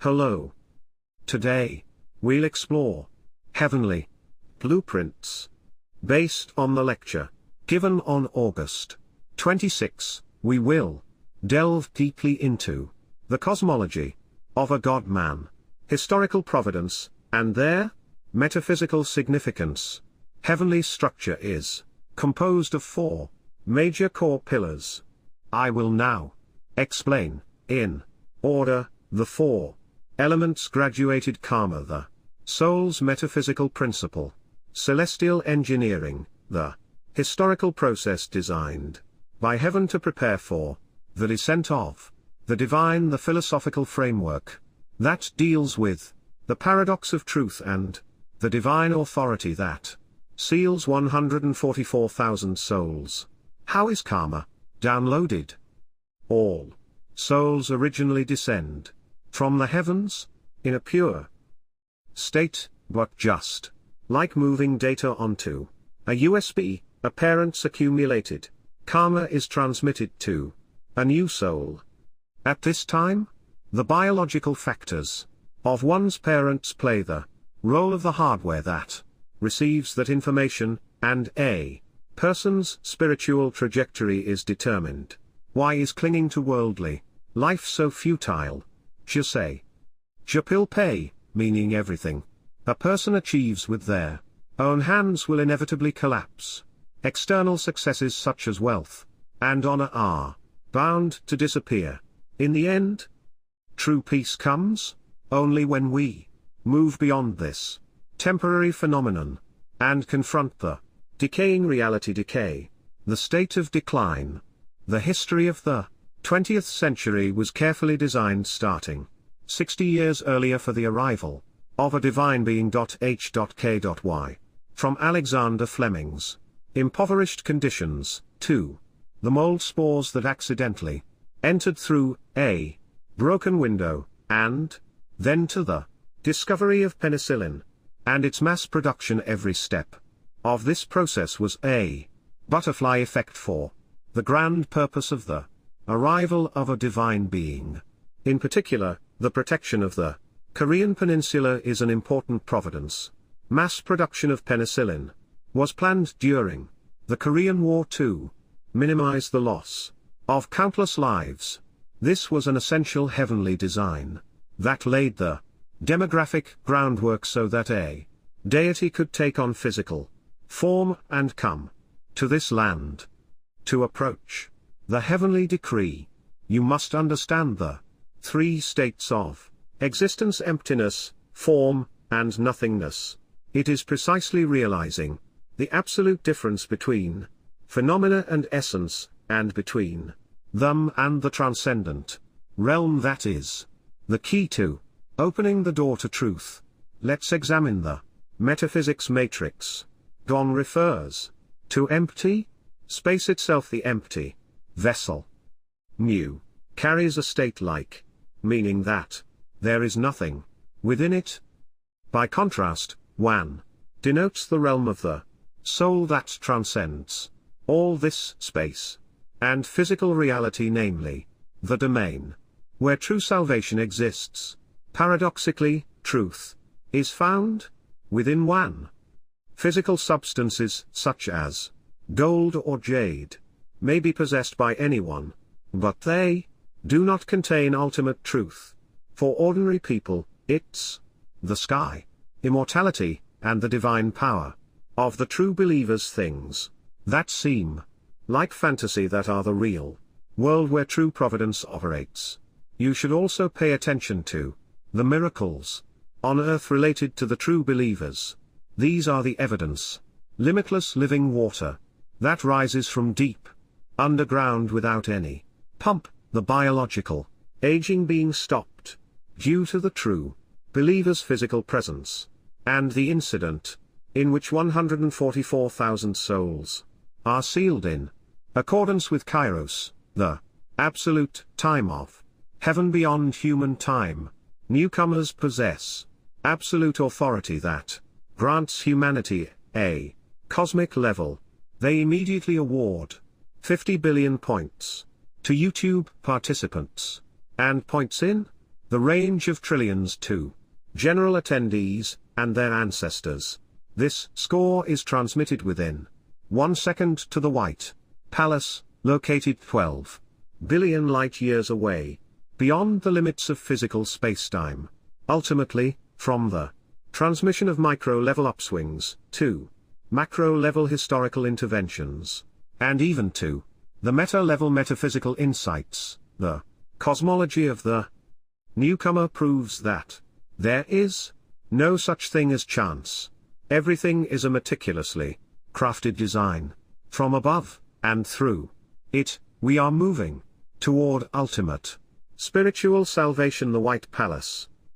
Hello. Today, we'll explore heavenly blueprints. Based on the lecture given on August 26, we will delve deeply into the cosmology of a God-man, historical providence, and their metaphysical significance. Heavenly structure is composed of four major core pillars. I will now explain, in order, the four elements: graduated karma, the soul's metaphysical principle; celestial engineering, the historical process designed by heaven to prepare for the descent of the divine; the philosophical framework that deals with the paradox of truth; and the divine authority that seals 144,000 souls. How is karma downloaded? All souls originally descend from the heavens, in a pure state, but just like moving data onto a USB, a parent's accumulated karma is transmitted to a new soul. At this time, the biological factors of one's parents play the role of the hardware that receives that information, and a person's spiritual trajectory is determined. Why is clinging to worldly life so futile? Je sais. Je peux pay, meaning everything a person achieves with their own hands will inevitably collapse. External successes such as wealth and honor are bound to disappear. In the end, true peace comes only when we move beyond this temporary phenomenon and confront the decaying reality. Decay, the state of decline. The history of the 20th century was carefully designed starting 60 years earlier for the arrival of a divine being. H.K.Y. From Alexander Fleming's impoverished conditions, to the mold spores that accidentally entered through a broken window, and then to the discovery of penicillin and its mass production. Every step of this process was a butterfly effect for the grand purpose of the arrival of a divine being. In particular, the protection of the Korean peninsula is an important providence. Mass production of penicillin was planned during the Korean War to minimize the loss of countless lives. This was an essential heavenly design that laid the demographic groundwork so that a deity could take on physical form and come to this land. To approach the heavenly decree, you must understand the three states of existence: emptiness, form, and nothingness. It is precisely realizing the absolute difference between phenomena and essence, and between them and the transcendent realm that is the key to opening the door to truth. Let's examine the metaphysics matrix. Gon refers to empty space itself. The empty vessel, mu, carries a state-like meaning that there is nothing within it. By contrast, wan denotes the realm of the soul that transcends all this space and physical reality, namely the domain where true salvation exists. Paradoxically, truth is found within wan. Physical substances such as gold or jade may be possessed by anyone, but they do not contain ultimate truth. For ordinary people, it's the sky, immortality, and the divine power of the true believers, things that seem like fantasy that are the real world where true providence operates. You should also pay attention to the miracles on earth related to the true believers. These are the evidence: limitless living water that rises from deep underground without any pump; the biological aging being stopped due to the true believer's physical presence; and the incident in which 144,000 souls are sealed in accordance with Kairos, the absolute time of heaven beyond human time. Newcomers possess absolute authority that grants humanity a cosmic level. They immediately award 50 billion points to YouTube participants, and points in the range of trillions to general attendees, and their ancestors. This score is transmitted within 1 second to the White Palace, located 12 billion light-years away, beyond the limits of physical spacetime. Ultimately, from the transmission of micro-level upswings, to macro-level historical interventions, and even to the meta-level metaphysical insights, the cosmology of the newcomer proves that there is no such thing as chance. Everything is a meticulously crafted design. From above, and through it, we are moving toward ultimate spiritual salvation. The White Palace